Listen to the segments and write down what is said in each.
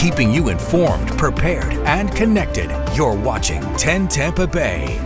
keeping you informed, prepared, and connected. You're watching 10 Tampa Bay.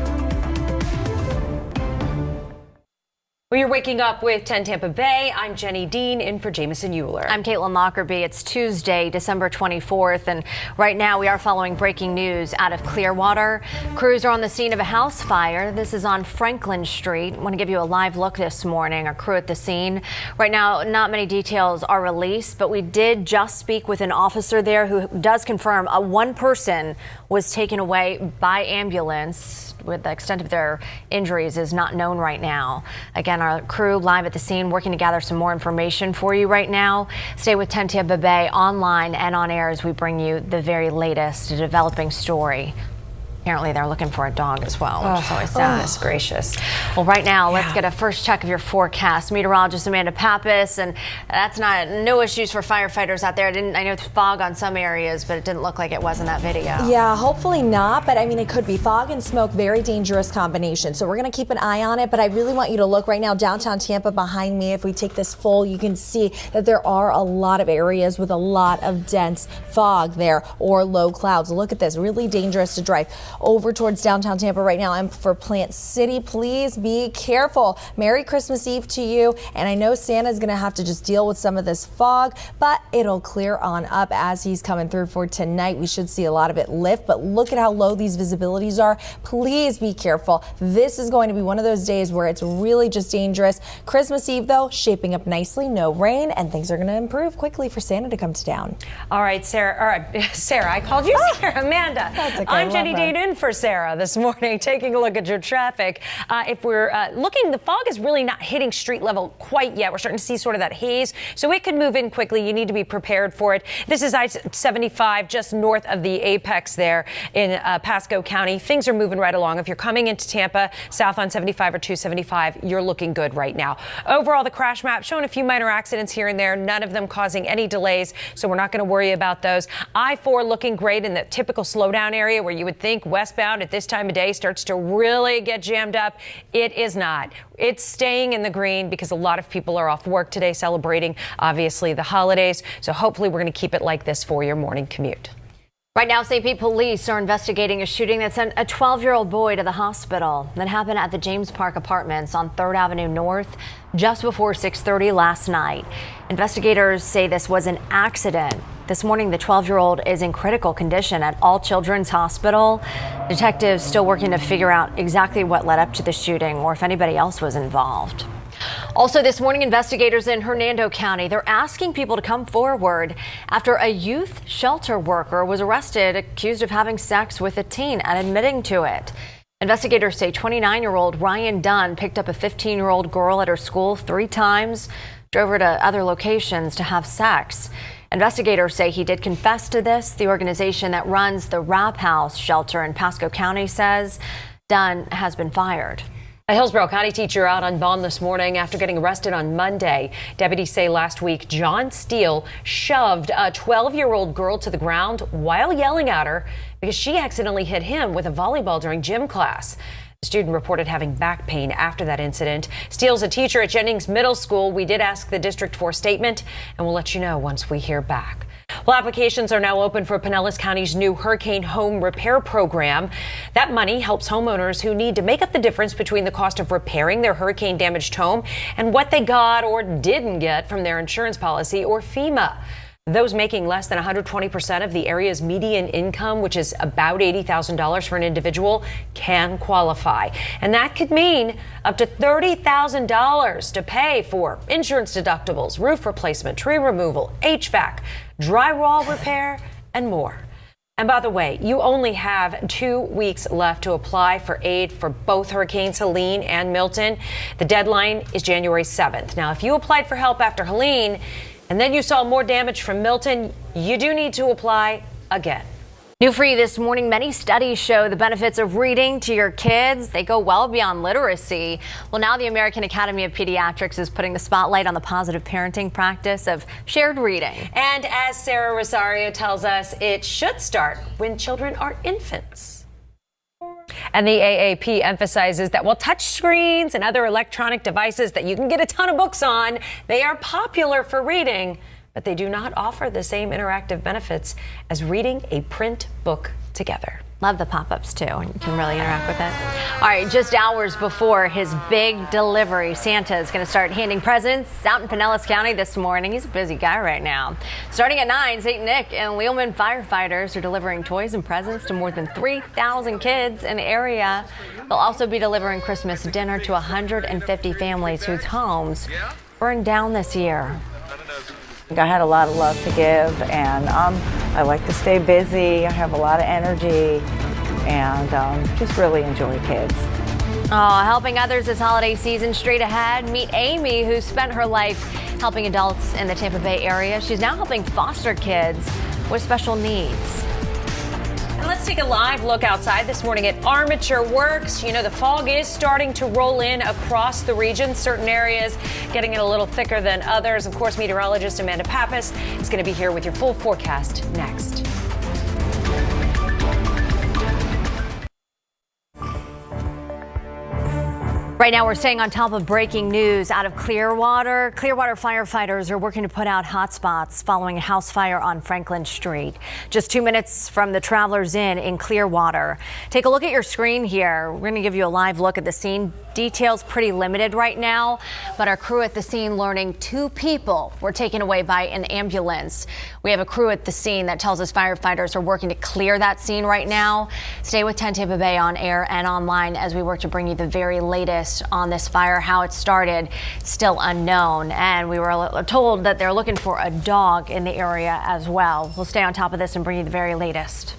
Well, you're waking up with 10 Tampa Bay. I'm Jenny Dean in for Jameson Euler. I'm Caitlin Lockerbie. It's Tuesday, December 24th, and right now we are following breaking news out of Clearwater. Crews are on the scene of a house fire. This is on Franklin Street. I want to give you a live look this morning. Our crew at the scene. Right now, not many details are released, but we did just speak with an officer there who does confirm one person was taken away by ambulance. With the extent of their injuries is not known right now. Again, our crew live at the scene working to gather some more information for you right now. Stay with 10 Tampa Bay online and on air as we bring you the very latest developing story. Apparently they're looking for a dog as well, which is always sad. Goodness gracious. Well, right now, let's get a first check of your forecast. Meteorologist Amanda Pappas, and that's no issues for firefighters out there. I know it's fog on some areas, but it didn't look like it was in that video. Yeah, hopefully not, but I mean, it could be. Fog and smoke, very dangerous combination. So we're going to keep an eye on it, but I really want you to look right now downtown Tampa behind me. If we take this full, you can see that there are a lot of areas with a lot of dense fog there or low clouds. Look at this, really dangerous to drive over towards downtown Tampa right now. And for Plant City, please be careful. Merry Christmas Eve to you. And I know Santa's going to have to just deal with some of this fog, but it'll clear on up as he's coming through for tonight. We should see a lot of it lift, but look at how low these visibilities are. Please be careful. This is going to be one of those days where it's really just dangerous. Christmas Eve, though, shaping up nicely. No rain, and things are going to improve quickly for Santa to come to town. All right, Sarah. Sarah, I called you Sarah. Amanda. That's okay. I'm Jenny Dean in for Sarah this morning, taking a look at your traffic. If we're looking, the fog is really not hitting street level quite yet. We're starting to see sort of that haze, so it could move in quickly. You need to be prepared for it. This is I-75 just north of the apex there in Pasco County. Things are moving right along. If you're coming into Tampa, south on 75 or 275, you're looking good right now. Overall, the crash map showing a few minor accidents here and there, none of them causing any delays, so we're not going to worry about those. I-4 looking great in the typical slowdown area where you would think westbound at this time of day starts to really get jammed up. It is not. It's staying in the green because a lot of people are off work today celebrating, obviously, the holidays. So hopefully we're going to keep it like this for your morning commute. Right now, St. Pete police are investigating a shooting that sent a 12-year-old boy to the hospital. That happened at the James Park Apartments on 3rd Avenue North just before 6:30 last night. Investigators say this was an accident. This morning, the 12-year-old is in critical condition at All Children's Hospital. Detectives still working to figure out exactly what led up to the shooting or if anybody else was involved. Also this morning, investigators in Hernando County, they're asking people to come forward after a youth shelter worker was arrested accused of having sex with a teen and admitting to it. Investigators say 29-year-old Ryan Dunn picked up a 15-year-old girl at her school 3 times, drove her to other locations to have sex. Investigators say he did confess to this. The organization that runs the Wrap House shelter in Pasco County says Dunn has been fired. A Hillsborough County teacher out on bond this morning after getting arrested on Monday. Deputies say last week John Steele shoved a 12-year-old girl to the ground while yelling at her because she accidentally hit him with a volleyball during gym class. The student reported having back pain after that incident. Steele's a teacher at Jennings Middle School. We did ask the district for a statement, and we'll let you know once we hear back. Well, applications are now open for Pinellas County's new Hurricane Home Repair Program. That money helps homeowners who need to make up the difference between the cost of repairing their hurricane-damaged home and what they got or didn't get from their insurance policy or FEMA. Those making less than 120% of the area's median income, which is about $80,000 for an individual, can qualify. And that could mean up to $30,000 to pay for insurance deductibles, roof replacement, tree removal, HVAC, drywall repair, and more. And by the way, you only have 2 weeks left to apply for aid for both Hurricanes Helene and Milton. The deadline is January 7th. Now, if you applied for help after Helene, and then you saw more damage from Milton, you do need to apply again. New for you this morning, many studies show the benefits of reading to your kids. They go well beyond literacy. Well, now the American Academy of Pediatrics is putting the spotlight on the positive parenting practice of shared reading. And as Sarah Rosario tells us, it should start when children are infants. And the AAP emphasizes that while touch screens and other electronic devices that you can get a ton of books on, they are popular for reading, but they do not offer the same interactive benefits as reading a print book together. Love the pop-ups too. You can really interact with it. All right, just hours before his big delivery, Santa is going to start handing presents out in Pinellas County this morning. He's a busy guy right now. Starting at 9, St. Nick and Lealman firefighters are delivering toys and presents to more than 3,000 kids in the area. They'll also be delivering Christmas dinner to 150 families whose homes burned down this year. I had a lot of love to give, and I like to stay busy. I have a lot of energy, and just really enjoy kids. Oh, helping others this holiday season. Straight ahead, meet Amy, who spent her life helping adults in the Tampa Bay area. She's now helping foster kids with special needs. And let's take a live look outside this morning at Armature Works. You know, the fog is starting to roll in across the region. Certain areas getting it a little thicker than others. Of course, meteorologist Amanda Pappas is going to be here with your full forecast next. Right now, we're staying on top of breaking news out of Clearwater. Clearwater firefighters are working to put out hot spots following a house fire on Franklin Street. Just 2 minutes from the Travelers Inn in Clearwater. Take a look at your screen here. We're going to give you a live look at the scene. Details pretty limited right now, but our crew at the scene learning 2 people were taken away by an ambulance. We have a crew at the scene that tells us firefighters are working to clear that scene right now. Stay with 10 Tampa Bay on air and online as we work to bring you the very latest on this fire. How it started, still unknown, and we were told that they're looking for a dog in the area as well. We'll stay on top of this and bring you the very latest.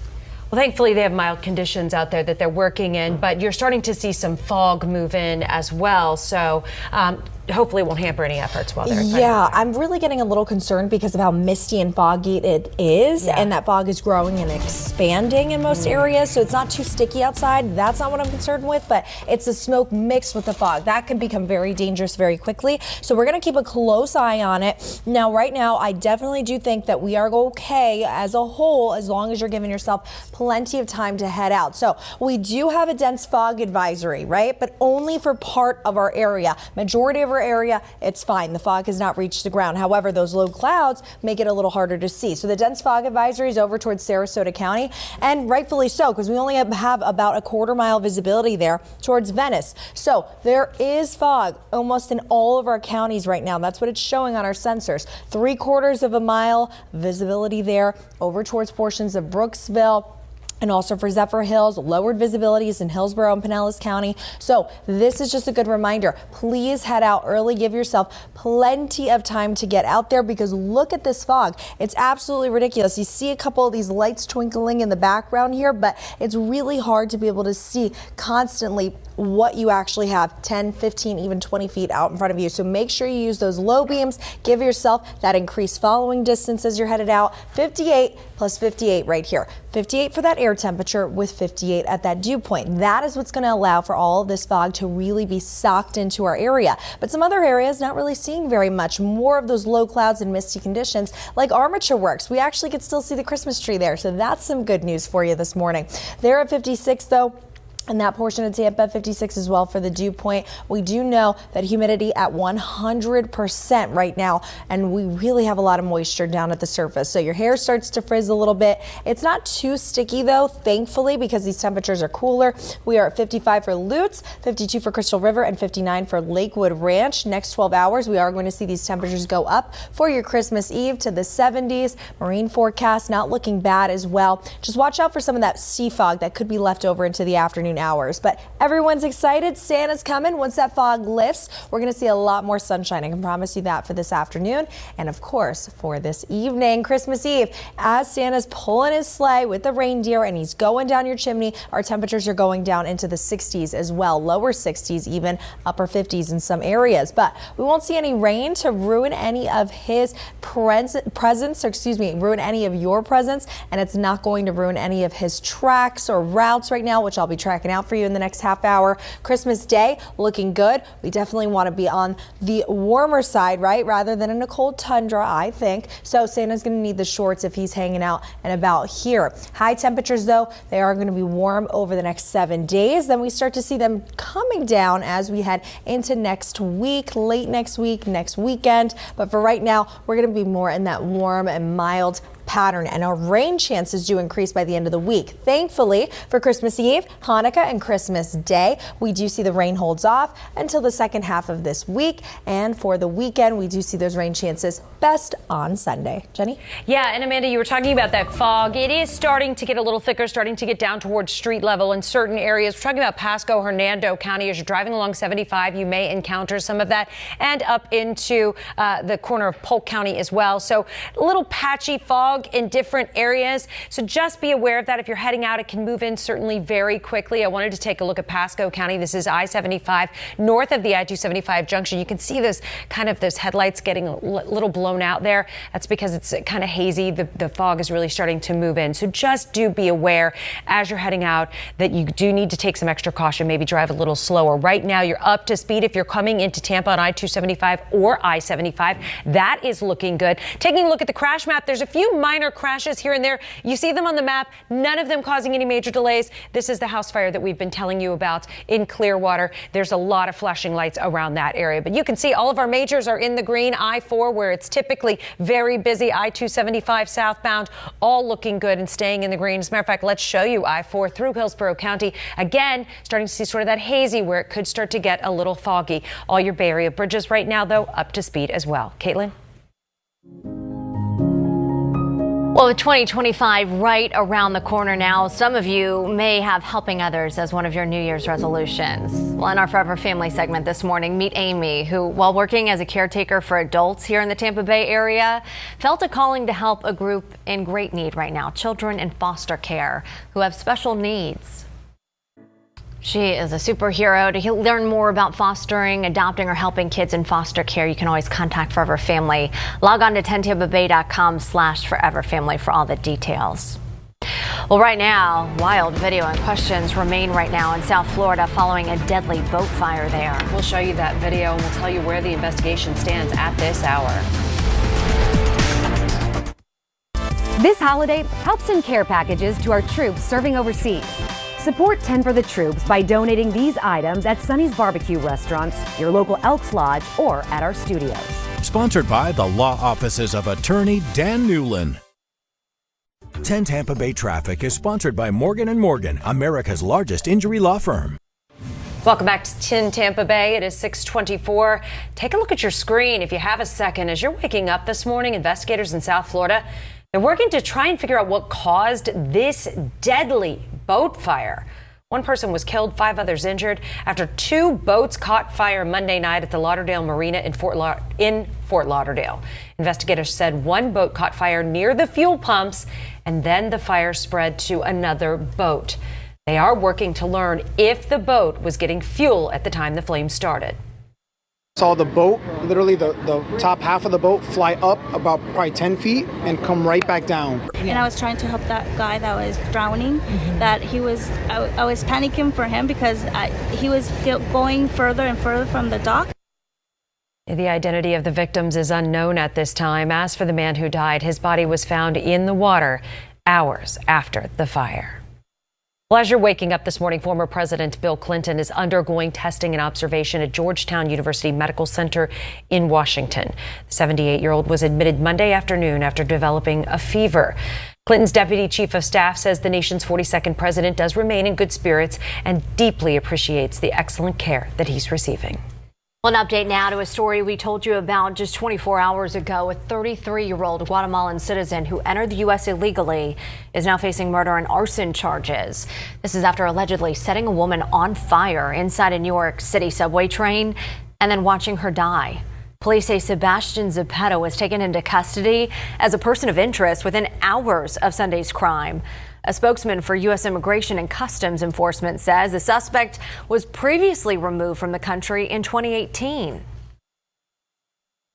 Well, thankfully, they have mild conditions out there that they're working in, but you're starting to see some fog move in as well. So hopefully it won't hamper any efforts while they're Yeah, I'm really getting a little concerned because of how misty and foggy it is, and that fog is growing and expanding in most areas, so it's not too sticky outside. That's not what I'm concerned with, but it's the smoke mixed with the fog. That can become very dangerous very quickly, so we're going to keep a close eye on it. Now, right now, I definitely do think that we are okay as a whole as long as you're giving yourself plenty of time to head out. So we do have a dense fog advisory, right? But only for part of our area. Majority of our area, it's fine. The fog has not reached the ground. However, those low clouds make it a little harder to see. So the dense fog advisory is over towards Sarasota County, and rightfully so, because we only have about a quarter-mile visibility there towards Venice. So there is fog almost in all of our counties right now. That's what it's showing on our sensors. 3/4 of a mile visibility there over towards portions of Brooksville. And also for Zephyr Hills, lowered visibilities in Hillsborough and Pinellas County. So this is just a good reminder. Please head out early. Give yourself plenty of time to get out there because look at this fog. It's absolutely ridiculous. You see a couple of these lights twinkling in the background here, but it's really hard to be able to see constantly what you actually have 10, 15, even 20 feet out in front of you. So make sure you use those low beams. Give yourself that increased following distance as you're headed out. 58 plus 58 right here. 58 for that air temperature with 58 at that dew point. That is what's going to allow for all of this fog to really be socked into our area. But some other areas not really seeing very much. More of those low clouds and misty conditions like Armature Works. We actually could still see the Christmas tree there. So that's some good news for you this morning. They're at 56 though. And that portion of Tampa, 56 as well for the dew point. We do know that humidity at 100% right now, and we really have a lot of moisture down at the surface. So your hair starts to frizz a little bit. It's not too sticky though, thankfully, because these temperatures are cooler. We are at 55 for Lutz, 52 for Crystal River, and 59 for Lakewood Ranch. Next 12 hours, we are going to see these temperatures go up for your Christmas Eve to the 70s. Marine forecast not looking bad as well. Just watch out for some of that sea fog that could be left over into the afternoon hours. But everyone's excited. Santa's coming. Once that fog lifts, we're going to see a lot more sunshine. I can promise you that for this afternoon. And of course, for this evening, Christmas Eve, as Santa's pulling his sleigh with the reindeer and he's going down your chimney, our temperatures are going down into the 60s as well. Lower 60s, even upper 50s in some areas. But we won't see any rain to ruin any of his presents, or excuse me, ruin any of your presents. And it's not going to ruin any of his tracks or routes right now, which I'll be tracking checking out for you in the next half hour. Christmas Day looking good. We definitely want to be on the warmer side, right? Rather than in a cold tundra, I think. So Santa's going to need the shorts if he's hanging out and about here. High temperatures, though, they are going to be warm over the next 7 days. Then we start to see them coming down as we head into next week, late next week, next weekend. But for right now, we're going to be more in that warm and mild pattern, and our rain chances do increase by the end of the week. Thankfully, for Christmas Eve, Hanukkah, and Christmas Day, we do see the rain holds off until the second half of this week. And for the weekend, we do see those rain chances best on Sunday. Jenny? Yeah, and Amanda, you were talking about that fog. It is starting to get a little thicker, starting to get down towards street level in certain areas. We're talking about Pasco, Hernando County. As you're driving along 75, you may encounter some of that, and up into the corner of Polk County as well. So a little patchy fog in different areas. So just be aware of that. If you're heading out, it can move in certainly very quickly. I wanted to take a look at Pasco County. This is I-75 north of the I-275 junction. You can see those headlights getting a little blown out there. That's because it's kind of hazy. The fog is really starting to move in. So just do be aware as you're heading out that you do need to take some extra caution, maybe drive a little slower. Right now, you're up to speed if you're coming into Tampa on I-275 or I-75. That is looking good. Taking a look at the crash map, there's a few minor crashes here and there. You see them on the map, none of them causing any major delays. This is the house fire that we've been telling you about in Clearwater. There's a lot of flashing lights around that area, but you can see all of our majors are in the green. I-4, where it's typically very busy, I-275 southbound, all looking good and staying in the green. As a matter of fact, let's show you I-4 through Hillsborough County. Again, starting to see sort of that hazy where it could start to get a little foggy. All your Bay Area bridges right now, though, up to speed as well. Caitlin? Well, with 2025 right around the corner now, some of you may have helping others as one of your New Year's resolutions. Well, in our Forever Family segment this morning, meet Amy, who, while working as a caretaker for adults here in the Tampa Bay area, felt a calling to help a group in great need right now, children in foster care who have special needs. She is a superhero. To learn more about fostering, adopting, or helping kids in foster care, you can always contact Forever Family. Log on to 10tampabay.com/foreverfamily for all the details. Well, right now, wild video and questions remain right now in South Florida following a deadly boat fire there. We'll show you that video and we'll tell you where the investigation stands at this hour. This holiday, help send care packages to our troops serving overseas. Support 10 for the Troops by donating these items at Sonny's Barbecue Restaurants, your local Elks Lodge, or at our studios. Sponsored by the law offices of attorney Dan Newlin. 10 Tampa Bay Traffic is sponsored by Morgan & Morgan, America's largest injury law firm. Welcome back to 10 Tampa Bay. It is 6:24. Take a look at your screen if you have a second. As you're waking up this morning, investigators in South Florida, they're working to try and figure out what caused this deadly boat fire. One person was killed, 5 others injured after 2 boats caught fire Monday night at the Lauderdale Marina in Fort Lauderdale. Investigators said one boat caught fire near the fuel pumps, and then the fire spread to another boat. They are working to learn if the boat was getting fuel at the time the flames started. Saw the boat, literally the top half of the boat fly up about probably 10 feet and come right back down. And I was trying to help that guy that was drowning, that I was panicking for him because he was going further and further from the dock. The identity of the victims is unknown at this time. As for the man who died, his body was found in the water hours after the fire. Well, as you're waking up this morning, former President Bill Clinton is undergoing testing and observation at Georgetown University Medical Center in Washington. The 78-year-old was admitted Monday afternoon after developing a fever. Clinton's deputy chief of staff says the nation's 42nd president does remain in good spirits and deeply appreciates the excellent care that he's receiving. Well, an update now to a story we told you about just 24 hours ago. A 33-year-old Guatemalan citizen who entered the U.S. illegally is now facing murder and arson charges. This is after allegedly setting a woman on fire inside a New York City subway train and then watching her die. Police say Sebastian Zepeto was taken into custody as a person of interest within hours of Sunday's crime. A spokesman for U.S. Immigration and Customs Enforcement says the suspect was previously removed from the country in 2018.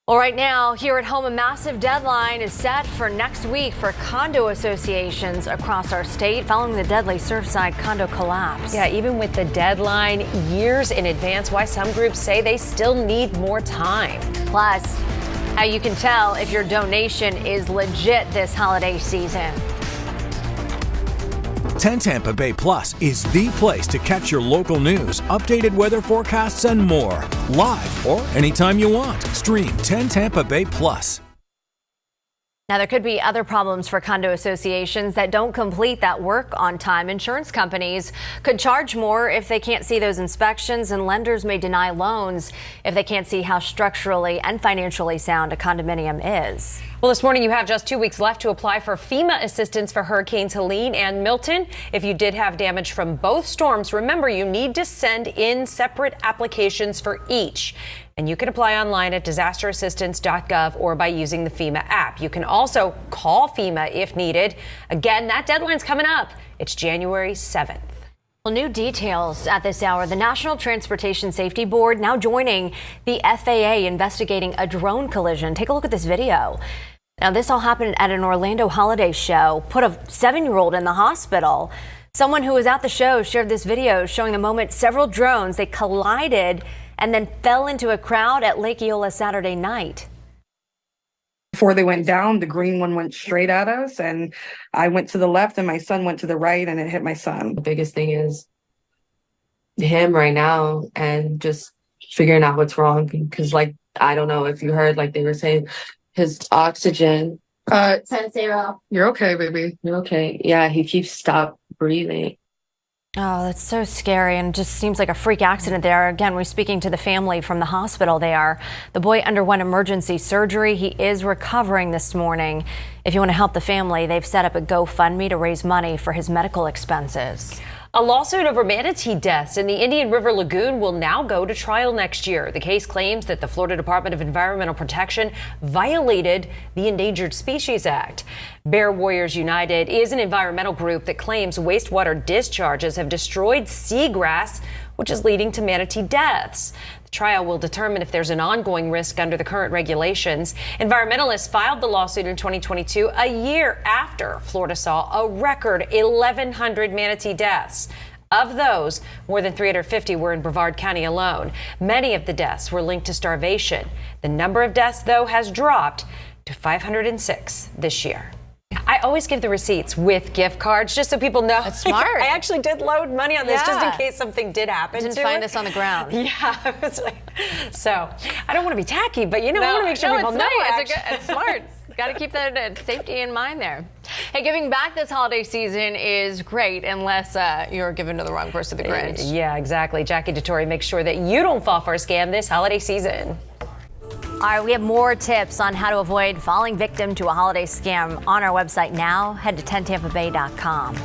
Well, right now, here at home, a massive deadline is set for next week for condo associations across our state following the deadly Surfside condo collapse. Yeah, even with the deadline years in advance, why some groups say they still need more time. Plus, how you can tell if your donation is legit this holiday season. 10 Tampa Bay Plus is the place to catch your local news, updated weather forecasts, and more. Live or anytime you want. Stream 10 Tampa Bay Plus. Now, there could be other problems for condo associations that don't complete that work on time. Insurance companies could charge more if they can't see those inspections, and lenders may deny loans if they can't see how structurally and financially sound a condominium is. Well, this morning you have just 2 weeks left to apply for FEMA assistance for Hurricanes Helene and Milton. If you did have damage from both storms, remember you need to send in separate applications for each. And you can apply online at disasterassistance.gov or by using the FEMA app. You can also call FEMA if needed. Again, that deadline's coming up. It's January 7th. Well, new details at this hour. The National Transportation Safety Board now joining the FAA investigating a drone collision. Take a look at this video. Now, this all happened at an Orlando holiday show, put a 7-year-old in the hospital. Someone who was at the show shared this video showing the moment several drones, they collided and then fell into a crowd at Lake Eola Saturday night. Before they went down, the green one went straight at us, and I went to the left and my son went to the right, and it hit my son. The biggest thing is him right now and just figuring out what's wrong, because like, I don't know if you heard, like they were saying his oxygen. 10-0. You're okay, baby. You're okay. Yeah, he keeps stopped breathing. Oh, that's so scary, and just seems like a freak accident there. Again, we're speaking to the family from the hospital there. The boy underwent emergency surgery. He is recovering this morning. If you want to help the family, they've set up a GoFundMe to raise money for his medical expenses. A lawsuit over manatee deaths in the Indian River Lagoon will now go to trial next year. The case claims that the Florida Department of Environmental Protection violated the Endangered Species Act. Bear Warriors United is an environmental group that claims wastewater discharges have destroyed seagrass, which is leading to manatee deaths. The trial will determine if there's an ongoing risk under the current regulations. Environmentalists filed the lawsuit in 2022, a year after Florida saw a record 1,100 manatee deaths. Of those, more than 350 were in Brevard County alone. Many of the deaths were linked to starvation. The number of deaths, though, has dropped to 506 this year. I always give the receipts with gift cards just so people know. That's smart. I actually did load money on this just in case something did happen. Didn't find this on the ground. Yeah. So I don't want to be tacky, but I want to make sure people know. It's smart. Got to keep that safety in mind there. Hey, giving back this holiday season is great unless you're giving to the wrong person, the Grinch. Yeah, exactly. Jackie DeTore makes sure that you don't fall for a scam this holiday season. All right, we have more tips on how to avoid falling victim to a holiday scam on our website now. Head to 10tampabay.com.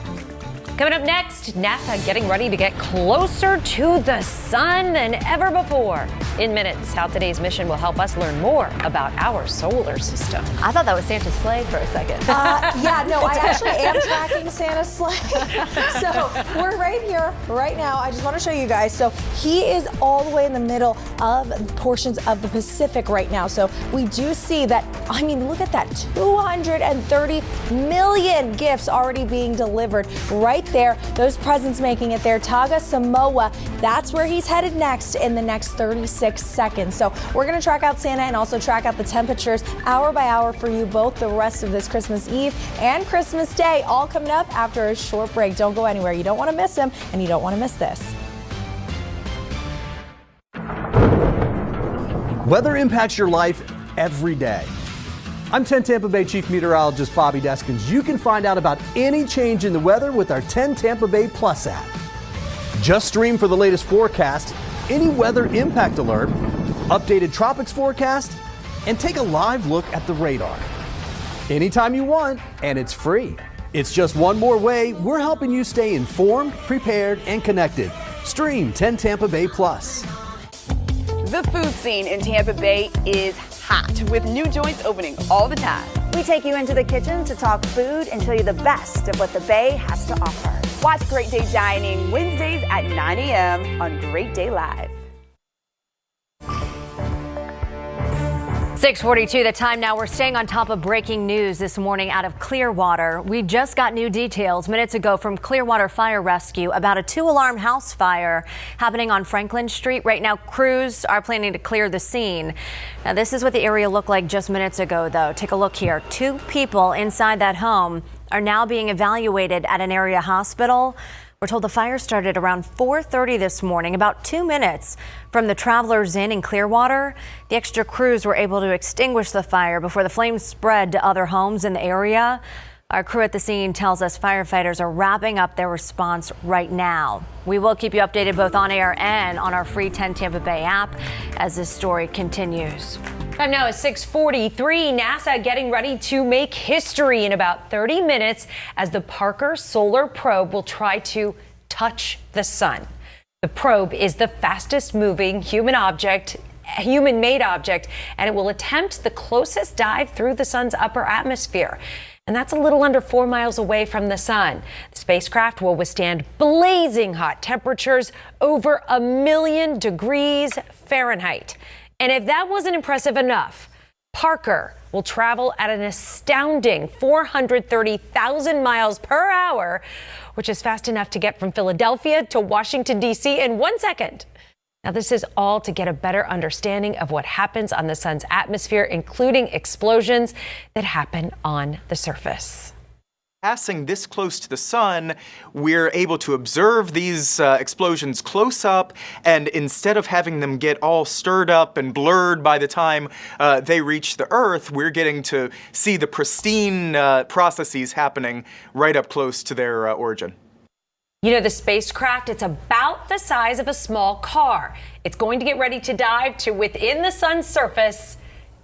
Coming up next, NASA getting ready to get closer to the sun than ever before. In minutes, how today's mission will help us learn more about our solar system. I thought that was Santa's sleigh for a second. Yeah, no, I actually am tracking Santa's sleigh. So we're right here, right now. I just want to show you guys. So he is all the way in the middle of portions of the Pacific right now. So we do see that, I mean, look at that, 230 million gifts already being delivered right there. Those presents making it there. Taga, Samoa, that's where he's headed next in the next 36 seconds. So we're going to track out Santa and also track out the temperatures hour by hour for you both the rest of this Christmas Eve and Christmas Day, all coming up after a short break. Don't go anywhere. You don't want to miss him, and you don't want to miss this. Weather impacts your life every day. I'm 10 Tampa Bay Chief Meteorologist Bobby Deskins. You can find out about any change in the weather with our 10 Tampa Bay Plus app. Just stream for the latest forecast, any weather impact alert, updated tropics forecast, and take a live look at the radar. Anytime you want, and it's free. It's just one more way we're helping you stay informed, prepared, and connected. Stream 10 Tampa Bay Plus. The food scene in Tampa Bay is hot, with new joints opening all the time. We take you into the kitchen to talk food and show you the best of what the Bay has to offer. Watch Great Day Dining Wednesdays at 9 a.m. on Great Day Live. 6:42 the time now. We're staying on top of breaking news this morning out of Clearwater. We just got new details minutes ago from Clearwater Fire Rescue about a 2-alarm house fire happening on Franklin Street. Right now, crews are planning to clear the scene. Now, this is what the area looked like just minutes ago, though. Take a look here. 2 people inside that home are now being evaluated at an area hospital. We're told the fire started around 4:30 this morning, about 2 minutes from the Travelers Inn in Clearwater. The extra crews were able to extinguish the fire before the flames spread to other homes in the area. Our crew at the scene tells us firefighters are wrapping up their response right now. We will keep you updated both on air and on our free 10 Tampa Bay app as this story continues. Time now is 6:43. NASA getting ready to make history in about 30 minutes as the Parker Solar Probe will try to touch the sun. The probe is the fastest moving human-made object, and it will attempt the closest dive through the sun's upper atmosphere. And that's a little under 4 miles away from the sun. The spacecraft will withstand blazing hot temperatures over 1,000,000 degrees Fahrenheit. And if that wasn't impressive enough, Parker will travel at an astounding 430,000 miles per hour, which is fast enough to get from Philadelphia to Washington, D.C. in 1 second. Now, this is all to get a better understanding of what happens on the sun's atmosphere, including explosions that happen on the surface. Passing this close to the sun, we're able to observe these explosions close up, and instead of having them get all stirred up and blurred by the time they reach the Earth, we're getting to see the pristine processes happening right up close to their origin. You know, the spacecraft, it's about the size of a small car. It's going to get ready to dive to within the sun's surface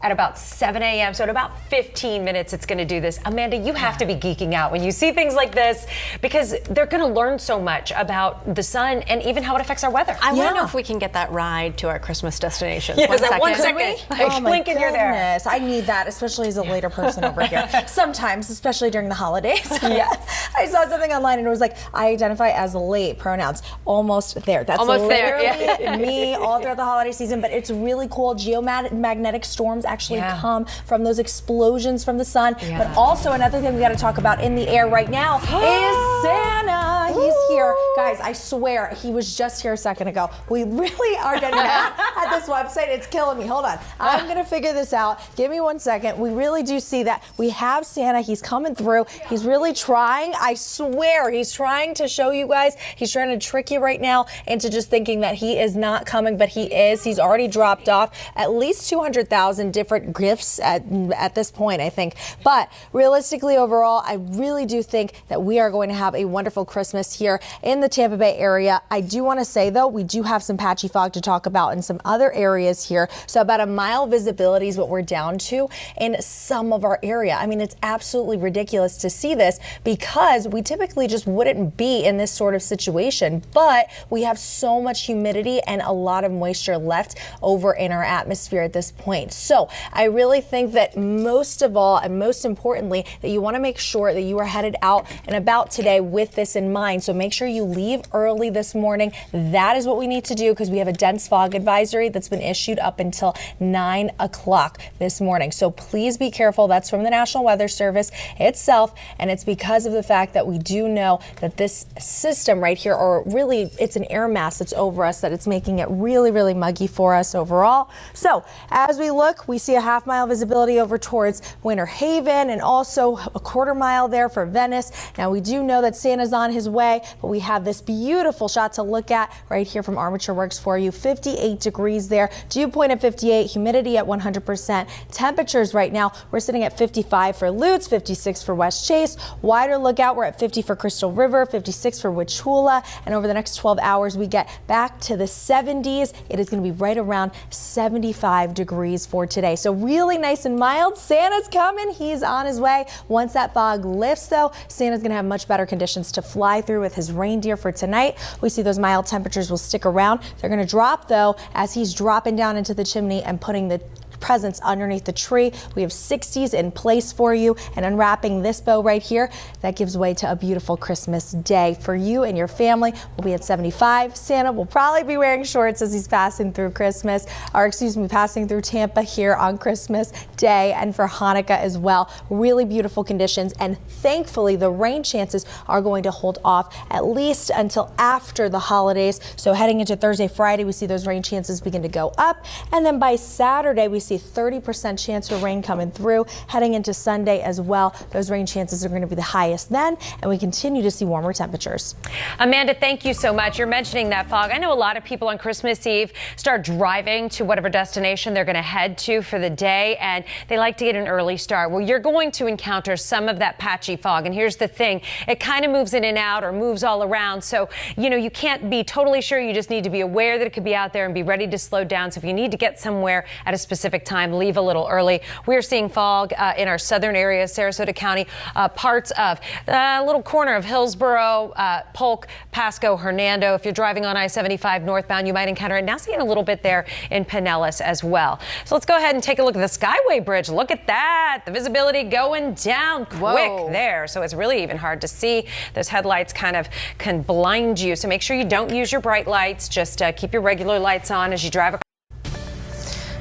at about 7 a.m. So in about 15 minutes, it's going to do this. Amanda, you have to be geeking out when you see things like this because they're going to learn so much about the sun and even how it affects our weather. I want to know if we can get that ride to our Christmas destination. Yes, one second. Oh my Blink and you're there. goodness. I need that, especially as a later person over here. Sometimes, especially during the holidays. Yes. I saw something online and it was like, I identify as late pronouns. Almost there. That's almost literally me all throughout the holiday season, but it's really cool. Geomagnetic storms actually come from those explosions from the sun. But also another thing we got to talk about in the air right now is Santa. He's here. Guys, I swear he was just here a second ago. We really are getting mad at this website. It's killing me. Hold on. I'm going to figure this out. Give me 1 second. We really do see that we have Santa. He's coming through. He's really trying. I swear he's trying to show you guys. He's trying to trick you right now into just thinking that he is not coming, but he is. He's already dropped off at least 200,000 different gifts at this point, I think. But realistically, overall, I really do think that we are going to have a wonderful Christmas here in the Tampa Bay area. I do want to say, though, we do have some patchy fog to talk about in some other areas here. So about a mile visibility is what we're down to in some of our area. I mean, it's absolutely ridiculous to see this because we typically just wouldn't be in this sort of situation. But we have so much humidity and a lot of moisture left over in our atmosphere at this point. So I really think that most of all, and most importantly, that you want to make sure that you are headed out and about today with this in mind. So make sure you leave early this morning. That is what we need to do because we have a dense fog advisory that's been issued up until 9 o'clock this morning. So please be careful. That's from the National Weather Service itself. And it's because of the fact that we do know that this system right here, or really it's an air mass that's over us, that it's making it really, really muggy for us overall. So as we look, we see a half-mile visibility over towards Winter Haven and also a quarter mile there for Venice. Now we do know that Santa's on his way, but we have this beautiful shot to look at right here from Armature Works for you. 58 degrees there, dew point at 58, humidity at 100%. Temperatures right now, we're sitting at 55 for Lutz, 56 for West Chase. Wider lookout, we're at 50 for Crystal River, 56 for Wauchula, and over the next 12 hours, we get back to the 70s. It is going to be right around 75 degrees for today. So really nice and mild. Santa's coming. He's on his way. Once that fog lifts, though, Santa's going to have much better conditions to fly through with his reindeer for tonight. We see those mild temperatures will stick around. They're going to drop, though, as he's dropping down into the chimney and putting the presents underneath the tree. We have 60s in place for you, and unwrapping this bow right here, that gives way to a beautiful Christmas day for you and your family. We'll be at 75. Santa will probably be wearing shorts as he's passing through passing through Tampa here on Christmas Day and for Hanukkah as well. Really beautiful conditions, and thankfully the rain chances are going to hold off at least until after the holidays. So heading into Thursday, Friday, we see those rain chances begin to go up, and then by Saturday we see 30% chance of rain coming through. Heading into Sunday as well, those rain chances are going to be the highest then, and we continue to see warmer temperatures. Amanda, thank you so much. You're mentioning that fog. I know a lot of people on Christmas Eve start driving to whatever destination they're going to head to for the day, and they like to get an early start. Well, you're going to encounter some of that patchy fog, and here's the thing. It kind of moves in and out or moves all around, so you can't be totally sure. You just need to be aware that it could be out there and be ready to slow down. So if you need to get somewhere at a specific time, leave a little early. We're seeing fog in our southern areas, Sarasota County, parts of a little corner of Hillsborough, Polk, Pasco, Hernando. If you're driving on I-75 northbound, you might encounter it. Now seeing a little bit there in Pinellas as well. So let's go ahead and take a look at the Skyway Bridge. Look at that. The visibility going down quick there. So it's really even hard to see. Those headlights kind of can blind you. So make sure you don't use your bright lights. Just keep your regular lights on as you drive across.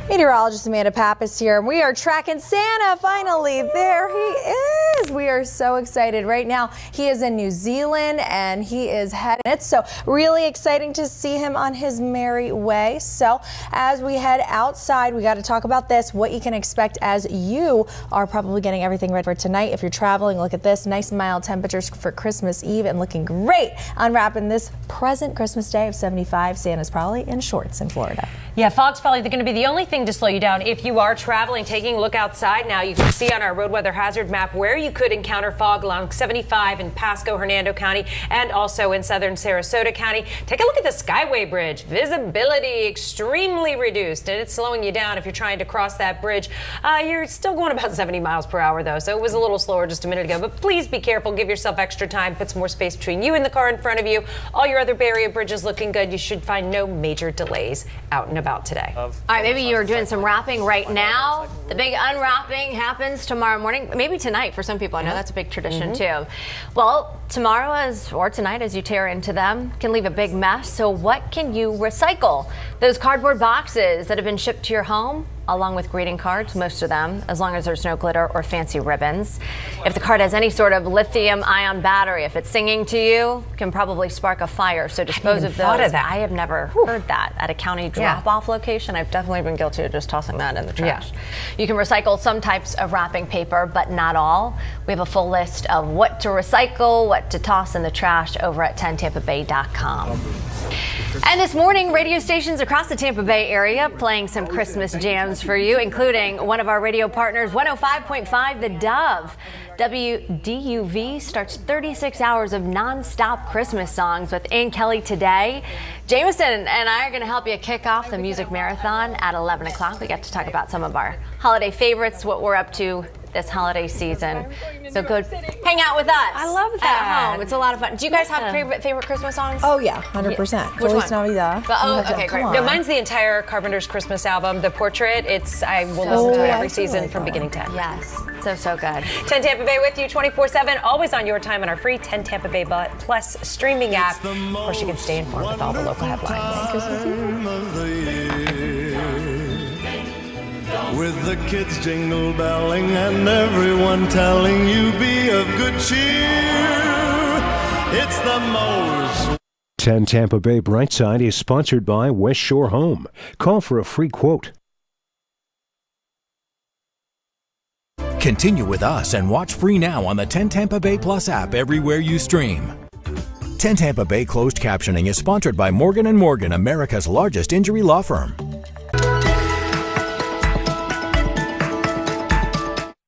Meteorologist Amanda Pappas here, and we are tracking Santa. Finally, there he is. We are so excited right now. He is in New Zealand and he is heading it. So really exciting to see him on his merry way. So as we head outside, we got to talk about this, what you can expect as you are probably getting everything ready for tonight. If you're traveling, look at this. Nice mild temperatures for Christmas Eve and looking great. Unwrapping this present Christmas Day of 75. Santa's probably in shorts in Florida. Yeah, fog's probably going to be the only thing to slow you down if you are traveling. Taking a look outside now, you can see on our road weather hazard map where you could encounter fog along 75 in Pasco, Hernando County, and also in southern Sarasota County. Take a look at the Skyway Bridge. Visibility extremely reduced, and it's slowing you down if you're trying to cross that bridge. You're still going about 70 miles per hour, though, so it was a little slower just a minute ago. But please be careful. Give yourself extra time. Put some more space between you and the car in front of you. All your other Bay Area bridges looking good. You should find no major delays out and about today. All right, maybe you're doing some wrapping right now. The big unwrapping happens tomorrow morning, maybe tonight for some people. I know that's a big tradition too. Well, tomorrow or tonight as you tear into them can leave a big mess. So what can you recycle? Those cardboard boxes that have been shipped to your home, along with greeting cards, most of them, as long as there's no glitter or fancy ribbons. If the card has any sort of lithium-ion battery, if it's singing to you, can probably spark a fire. So dispose of those. I have never heard that at a county drop-off location. I've definitely been guilty of just tossing that in the trash. You can recycle some types of wrapping paper, but not all. We have a full list of what to recycle, what to toss in the trash over at 10tampabay.com. And this morning, radio stations across the Tampa Bay area playing some Christmas jams for you, including one of our radio partners, 105.5 The Dove. WDUV starts 36 hours of non-stop Christmas songs with Ann Kelly today. Jameson and I are going to help you kick off the music marathon at 11 o'clock. We get to talk about some of our holiday favorites, what we're up to this holiday season. So go hang out with us. I love that. At home. It's a lot of fun. Do you guys have favorite Christmas songs? Oh, yeah, 100%. Which Feliz one? Navidad. Okay, great. No, mine's the entire Carpenter's Christmas album, The Portrait. I will listen to it every season from beginning to end. Yes, so good. 10 Tampa Bay with you 24/7, always on your time on our free 10 Tampa Bay Plus streaming app. Of course, you can stay informed with all the local headlines. With the kids jingle belling and everyone telling you be of good cheer. It's the most. 10 Tampa Bay Brightside is sponsored by West Shore Home. Call for a free quote. Continue with us and watch free now on the 10 Tampa Bay Plus app everywhere you stream. 10 Tampa Bay closed captioning is sponsored by Morgan & Morgan, America's largest injury law firm.